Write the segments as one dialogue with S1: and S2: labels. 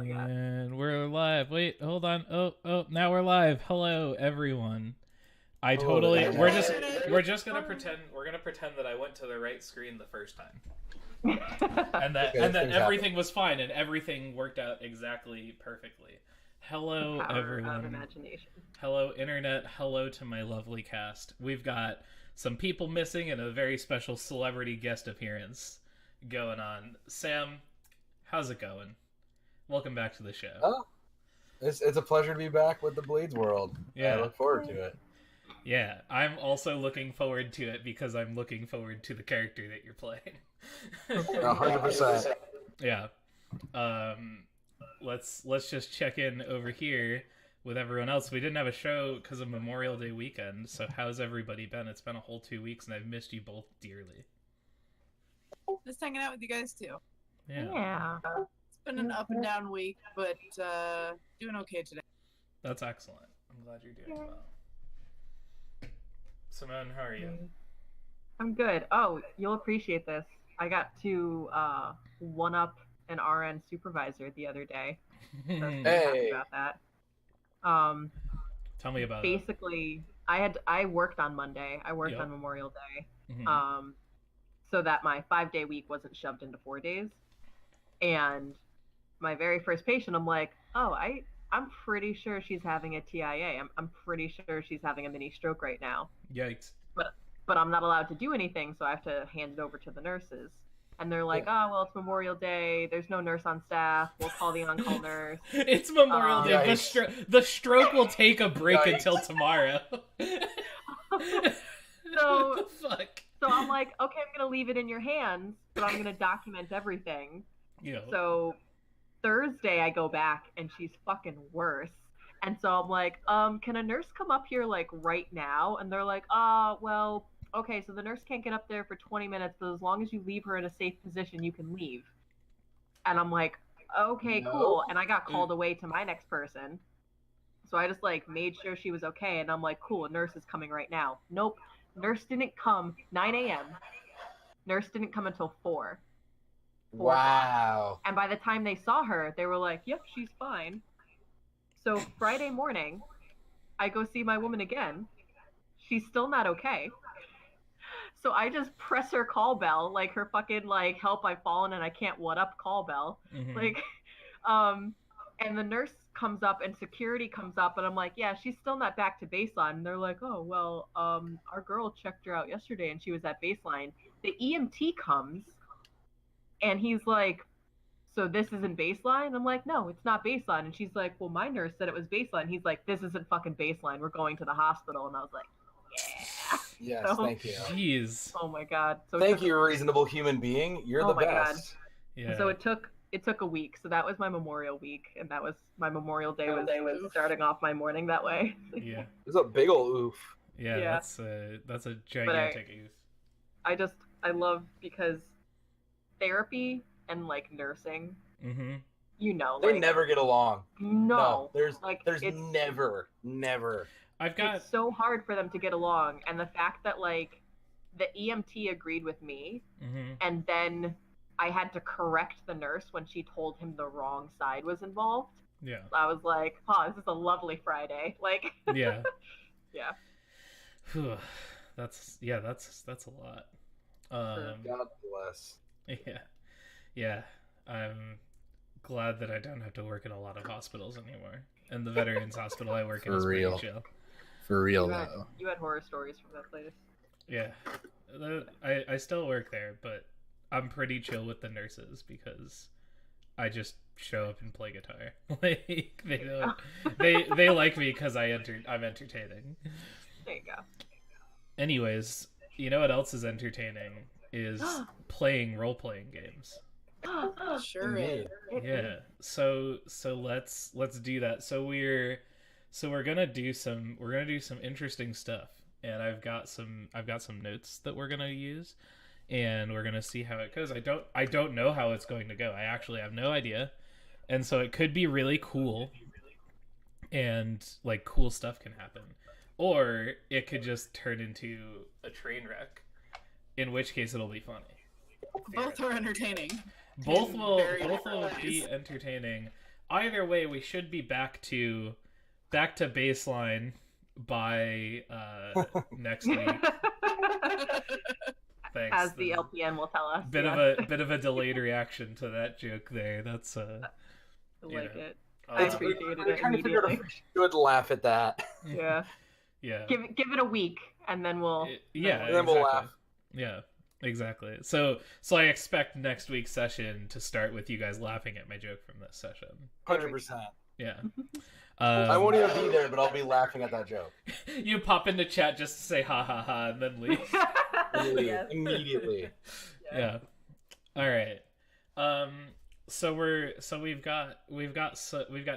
S1: yeah.
S2: And we're live. Wait, hold on. Oh, now we're live. Hello, everyone. We're just gonna pretend that I went to the right screen the first time, and that everything was fine and everything worked out exactly perfectly. Hello,
S1: The power
S2: everyone.
S1: of imagination.
S2: Hello, internet. Hello to my lovely cast. We've got some people missing and a very special celebrity guest appearance going on. Sam, how's it going? Welcome back to the show.
S3: Oh, it's a pleasure to be back with the Bleeds World.
S2: Yeah.
S3: I look forward to it.
S2: Yeah, I'm also looking forward to it because I'm looking forward to the character that you're playing.
S3: 100%.
S2: Yeah. Let's just check in over here with everyone else. We didn't have a show because of Memorial Day weekend, so how's everybody been? It's been a whole 2 weeks, and I've missed you both dearly.
S4: Just hanging out with you guys too.
S1: Yeah.
S4: It's been an up and down week, but doing okay today.
S2: That's excellent. I'm glad you're doing well. Simone, how are you?
S1: I'm good. Oh, you'll appreciate this. I got to one-up an RN supervisor the other day. So I was happy about that.
S2: Tell me about
S1: basically, I worked on Monday. I worked on Memorial Day.
S2: Mm-hmm.
S1: So that my 5-day week wasn't shoved into 4 days. And my very first patient, I'm like, oh, I'm pretty sure she's having a TIA. I'm pretty sure she's having a mini stroke right now.
S2: Yikes.
S1: But I'm not allowed to do anything, so I have to hand it over to the nurses. And they're like, oh, well, it's Memorial Day. There's no nurse on staff. We'll call the on-call nurse.
S2: It's Memorial Day. The stroke will take a break until tomorrow.
S1: So,
S2: what the fuck?
S1: So I'm like, okay, I'm going to leave it in your hands, but I'm going to document everything.
S2: Yeah.
S1: So Thursday I go back, and she's fucking worse. And so I'm like, can a nurse come up here, like, right now? And they're like, well, okay, so the nurse can't get up there for 20 minutes, but as long as you leave her in a safe position, you can leave. And I'm like, okay, cool. And I got called away to my next person. So I just, like, made sure she was okay, and I'm like, cool, a nurse is coming right now. Nope. Nurse didn't come 9 a.m. Nurse didn't come until 4.
S3: Wow.
S1: And by the time they saw her, they were like, yep, she's fine. So Friday morning, I go see my woman again. She's still not okay. So I just press her call bell, like her fucking, like, help, I've fallen and I can't what up call bell.
S2: Mm-hmm.
S1: Like, and the nurse comes up and security comes up and I'm like, yeah, she's still not back to baseline. And they're like, oh, well, our girl checked her out yesterday and she was at baseline. The EMT comes and he's like, so this isn't baseline? I'm like, no, it's not baseline. And she's like, well, my nurse said it was baseline. He's like, this isn't fucking baseline. We're going to the hospital. And I was like, yeah.
S3: Yes,
S1: So,
S3: thank you.
S2: Jeez.
S1: Oh my God. So
S3: Thank you, reasonable human being. You're the
S1: my
S3: best.
S2: Yeah.
S1: So it took a week. So that was my Memorial week, and that was my Memorial Day was starting off my morning that way.
S2: Yeah.
S3: It was a big ol' oof.
S2: Yeah.
S1: Yeah.
S2: That's a gigantic oof.
S1: I love because therapy and, like, nursing,
S2: Mm-hmm.
S1: you know,
S3: They
S1: like,
S3: never get along.
S1: no,
S3: there's
S1: it's
S3: never.
S1: it's so hard for them to get along, and the fact that, like, the EMT agreed with me,
S2: Mm-hmm.
S1: and then I had to correct the nurse when she told him the wrong side was involved.
S2: Yeah.
S1: I was like, oh, this is a lovely Friday. Like,
S2: Yeah.
S1: yeah.
S2: That's a lot.
S3: God bless.
S2: Yeah. I'm glad that I don't have to work in a lot of hospitals anymore. And the Veterans Hospital I work in is pretty chill.
S3: For real,
S1: though. You had horror stories from that place.
S2: Yeah. I still work there, but I'm pretty chill with the nurses because I just show up and play guitar. Like, they like me because I'm entertaining.
S1: There you go.
S2: Anyways, you know what else is entertaining is playing role-playing games.
S4: Sure.
S2: Yeah. So let's do that. So we're gonna do some interesting stuff, and I've got some notes that we're gonna use, and we're gonna see how it goes. I don't know how it's going to go. I actually have no idea, and so it could be really cool, and, like, cool stuff can happen, or it could just turn into a train wreck, in which case it'll be funny.
S4: Both are entertaining.
S2: Both will be entertaining. either way, we should be back to baseline by next week. Thanks.
S1: As the LPN will tell us.
S2: Bit of a delayed reaction to that joke there. That's
S1: I like it.
S2: Uh,
S1: I appreciated
S3: We're
S1: it
S3: trying to figure out
S1: immediately.
S3: if we should laugh at that.
S1: Yeah.
S2: Yeah.
S1: Give it a week, and then we'll.
S2: Yeah.
S3: And then we'll
S2: exactly.
S3: laugh.
S2: Yeah. Exactly. So I expect next week's session to start with you guys laughing at my joke from this session.
S3: 100%.
S2: Yeah.
S3: I won't even be there, but I'll be laughing at that joke.
S2: You pop into chat just to say ha ha ha and then leave.
S1: Yes.
S3: Immediately.
S2: Yeah. All right. So we've got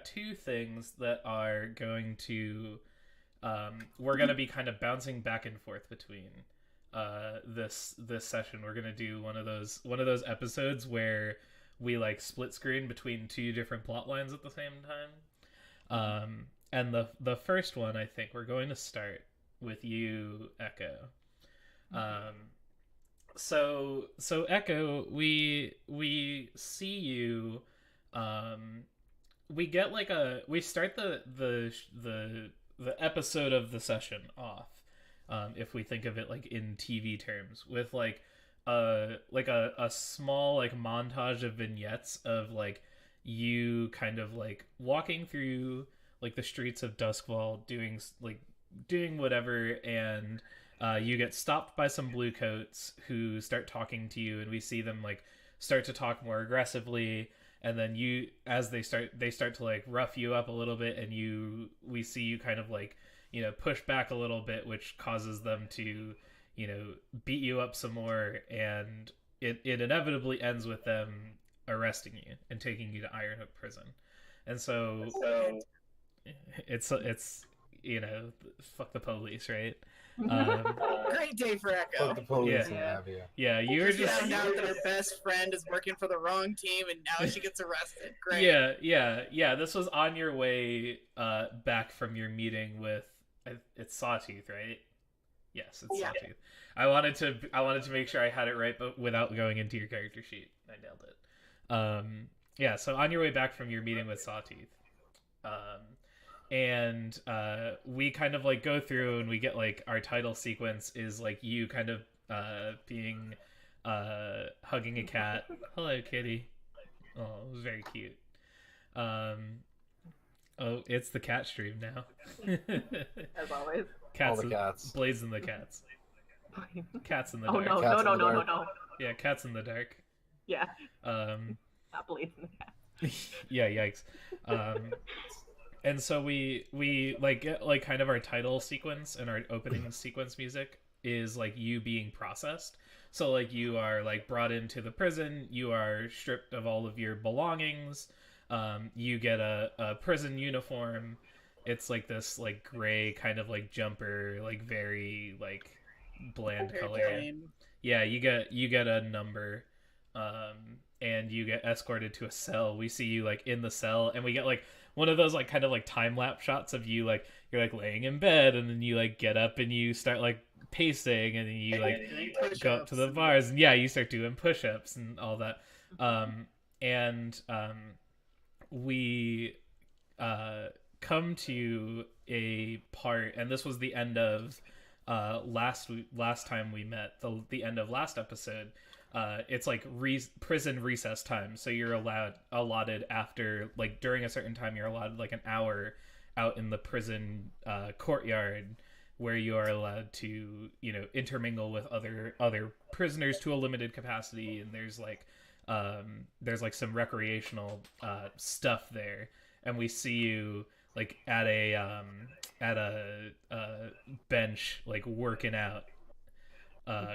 S2: two things that are going to we're going to be kind of bouncing back and forth between this session. We're going to do one of those episodes where we like split screen between two different plot lines at the same time. And the first one, I think we're going to start with you, Echo. So Echo, we see you. We get like we start the episode of the session off, if we think of it like in TV terms, with like a small like montage of vignettes of like you kind of like walking through like the streets of Duskfall doing whatever, and you get stopped by some bluecoats who start talking to you, and we see them like start to talk more aggressively, and then they start to like rough you up a little bit, and we see you kind of like, you know, push back a little bit, which causes them to, you know, beat you up some more, and it inevitably ends with them arresting you and taking you to Ironhook Prison. And so it's you know, fuck the police, right?
S4: Great day for Echo.
S3: Fuck the police
S2: Yeah.
S3: and have you.
S2: Yeah, you were just
S4: found out that her best friend is working for the wrong team, and now she gets arrested. Great.
S2: Yeah. This was on your way back from your meeting with it's Sawtooth, right? Yes, it's Sawtooth. I wanted to make sure I had it right, but without going into your character sheet, I nailed it. Yeah. So on your way back from your meeting with Sawtooth, and we kind of like go through, and we get like our title sequence is like you kind of being hugging a cat. Hello, kitty. Oh, it was very cute. Oh, it's the cat stream now.
S1: As always.
S3: All the cats.
S2: Blazing the cats. Cats in the
S1: Oh
S2: dark.
S1: no.
S2: Yeah, cats in the dark.
S1: Yeah.
S2: Not
S1: blazing the cat.
S2: Yeah, yikes. And so we like get like kind of our title sequence and our opening sequence music is like you being processed. So like you are like brought into the prison, you are stripped of all of your belongings, you get a prison uniform. It's like this like gray kind of like jumper, like very like bland color. Yeah, you get a number, and you get escorted to a cell. We see you like in the cell, and we get like one of those like kind of like time lapse shots of you like you're like laying in bed, and then you like get up and you start like pacing, and then you like go up to the bars, and yeah, you start doing push-ups and all that. We come to a part, and this was the end of last time we met, the end of last episode. It's like prison recess time, so you're allotted after like during a certain time you're allowed like an hour out in the prison courtyard, where you are allowed to, you know, intermingle with other prisoners to a limited capacity, and there's like some recreational stuff there, and we see you like at a bench like working out,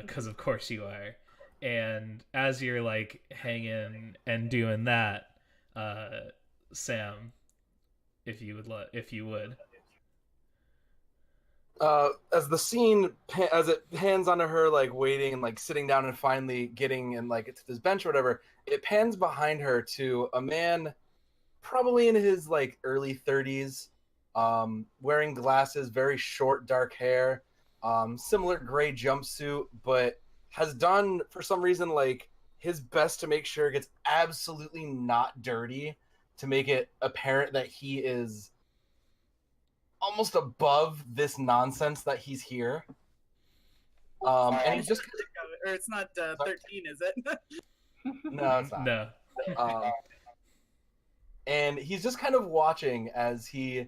S2: because of course you are. And as you're like hanging and doing that, Sam, if you would.
S3: As the scene, as it pans onto her, like waiting and like sitting down and finally getting and like to this bench or whatever, it pans behind her to a man, probably in his like early 30s, wearing glasses, very short dark hair, similar gray jumpsuit, but has done for some reason like his best to make sure it gets absolutely not dirty, to make it apparent that he is almost above this nonsense that he's here. And he's just
S4: or it's not 13, is it?
S3: no, it's not.
S2: No.
S3: And he's just kind of watching as he,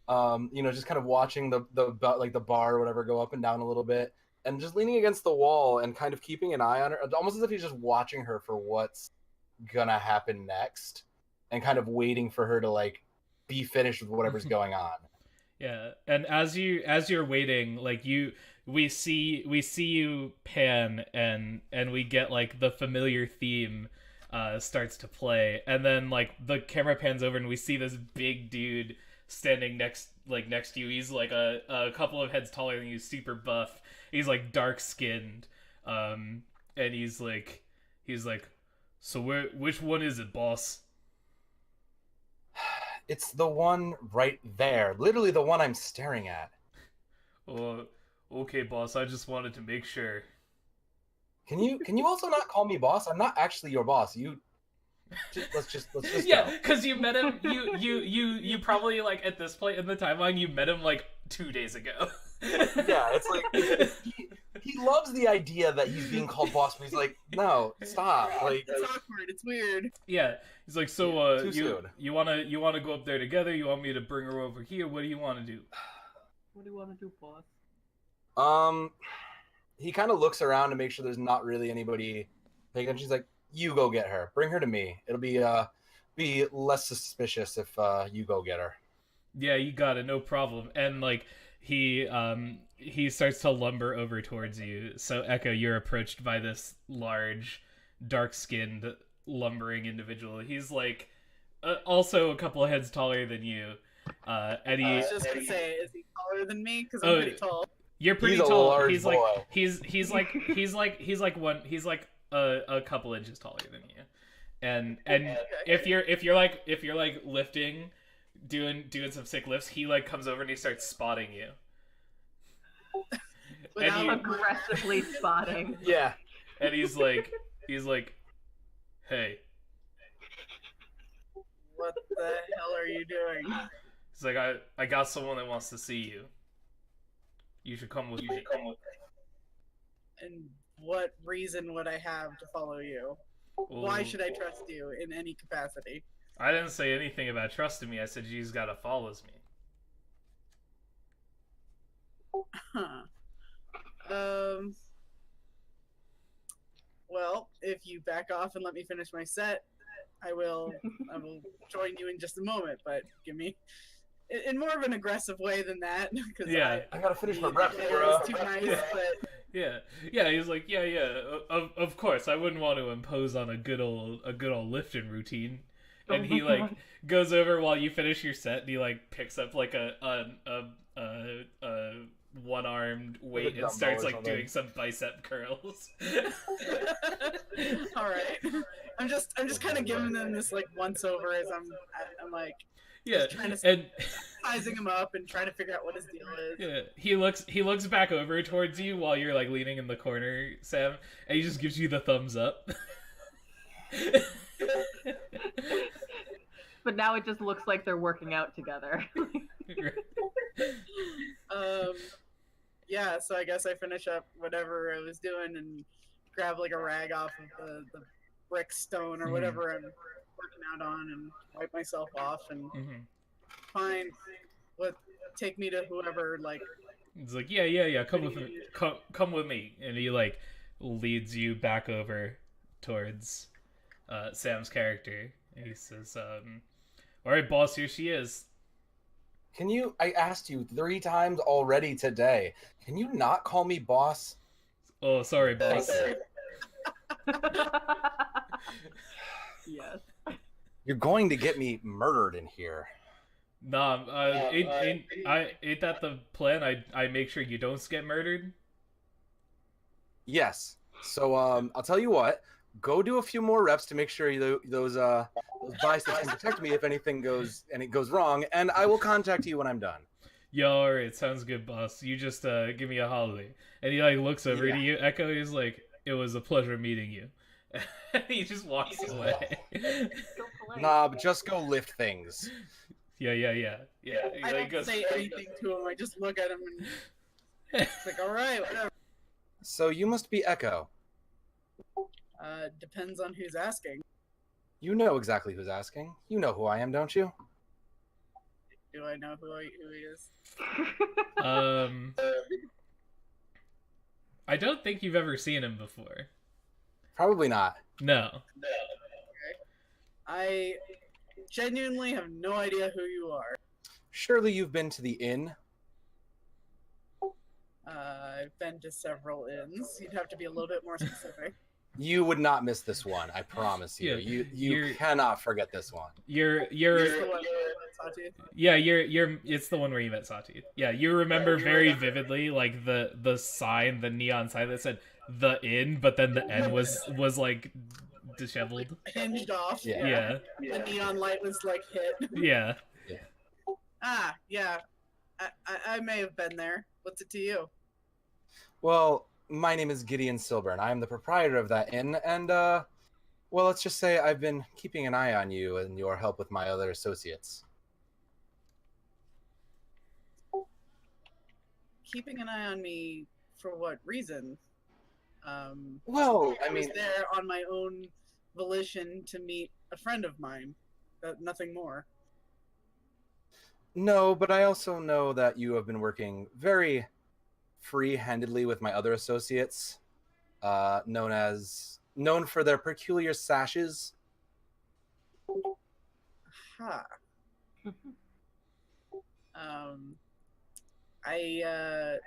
S3: just kind of watching the bar or whatever go up and down a little bit, and just leaning against the wall and kind of keeping an eye on her, almost as if he's just watching her for what's gonna happen next, and kind of waiting for her to like be finished with whatever's going on.
S2: Yeah, and as you're waiting, like we see you pan, and we get like the familiar theme starts to play, and then like the camera pans over and we see this big dude standing next to you. He's like a couple of heads taller than you, super buff. He's like dark skinned, and he's like, so which one is it, boss?
S3: It's the one right there, literally the one I'm staring at.
S2: Okay, boss. I just wanted to make sure.
S3: Can you also not call me boss? I'm not actually your boss. Let's just
S2: yeah,
S3: go.
S2: because you met him. You probably like at this point in the timeline you met him like 2 days ago.
S3: Yeah, it's like he loves the idea that he's being called boss, but he's like, no, stop. Like
S4: It's awkward. It's weird.
S2: Yeah, he's like, so
S3: Too soon.
S2: you wanna go up there together? You want me to bring her over here? What do you want to do?
S1: What do you want to do, boss?
S3: He kind of looks around to make sure there's not really anybody paying attention. He's like, you go get her. Bring her to me. It'll be less suspicious if you go get her.
S2: Yeah, you got it. No problem. And like he starts to lumber over towards you. So Echo, you're approached by this large, dark-skinned, lumbering individual. He's like also a couple of heads taller than you. And he,
S4: I was just gonna say, is he taller than me? Because I'm pretty tall.
S2: You're pretty
S3: He's a
S2: tall.
S3: large
S2: He's
S3: boy.
S2: like he's like a couple inches taller than you. And if you're like lifting, doing some sick lifts, he like comes over and he starts spotting you.
S1: Without aggressively spotting.
S3: Yeah.
S2: And he's like, hey.
S4: What the hell are you doing?
S2: He's like, I got someone that wants to see you. You should come with me.
S4: And what reason would I have to follow you? Why should I trust you in any capacity?
S2: I didn't say anything about trusting me. I said you just gotta follow me.
S4: Huh. Well, if you back off and let me finish my set, I will join you in just a moment. But give me in more of an aggressive way than that. Cause
S2: yeah,
S3: I gotta finish my breath,
S4: bro. It's too nice, but
S2: yeah. He's like, yeah. Of course, I wouldn't want to impose on a good old lifting routine. And he like goes over while you finish your set, and he like picks up like a one-armed weight and starts like doing some bicep curls.
S4: All right, I'm just kind of giving them this like once over as I'm like trying to sizing him up and trying to figure out what his deal is.
S2: Yeah, he looks back over towards you while you're like leaning in the corner, Sam, and he just gives you the thumbs up.
S1: But now it just looks like they're working out together.
S4: Yeah, so I guess I finish up whatever I was doing and grab like a rag off of the brick stone or whatever I'm working out on and wipe myself off and fine. Take me to whoever like.
S2: It's like yeah. Come with me. Come with me, and he like leads you back over towards Sam's character. And he says, "All right, boss, here she is."
S3: I asked you 3 times already today. Can you not call me boss?
S2: Oh, sorry, boss.
S1: Yes.
S3: You're going to get me murdered in here.
S2: Nah, ain't that the plan? I make sure you don't get murdered?
S3: Yes. So I'll tell you what. Go do a few more reps to make sure those biceps can protect me if anything goes wrong, and I will contact you when I'm done.
S2: Yo, alright, sounds good, boss. You just give me a holiday. And he like looks over to you, Echo. He's like, "It was a pleasure meeting you." He just walks away.
S1: So polite.
S3: Nah, but just go lift things.
S2: Yeah.
S4: I don't say anything to him. I just look at him and it's like, all right, whatever.
S3: So you must be Echo.
S4: Depends on who's asking.
S3: You know exactly who's asking. You know who I am, don't you?
S4: Do I know who he is?
S2: I don't think you've ever seen him before.
S3: Probably not.
S2: No.
S4: Okay. I genuinely have no idea who you are.
S3: Surely you've been to the inn?
S4: I've been to several inns. You'd have to be a little bit more specific.
S3: You would not miss this one, I promise you.
S2: Yeah,
S3: you cannot forget this one.
S2: You're
S4: The one with Sawtooth?
S2: yeah, you're it's the one where you met Sawtooth. Yeah, you remember very vividly like the sign, the neon sign that said the inn, but then the N was like disheveled.
S4: Hinged off.
S2: Yeah.
S4: The neon light was like hit.
S2: Yeah.
S4: Ah, yeah. I may have been there. What's it to you?
S3: Well, my name is Gideon Silburn. I am the proprietor of that inn, and, well, let's just say I've been keeping an eye on you and your help with my other associates.
S4: Keeping an eye on me for what reason?
S3: Well, I
S4: I was
S3: mean,
S4: there on my own volition to meet a friend of mine. Nothing more.
S3: no, but I also know that you have been working very free-handedly with my other associates, known for their peculiar sashes.
S4: Ha. I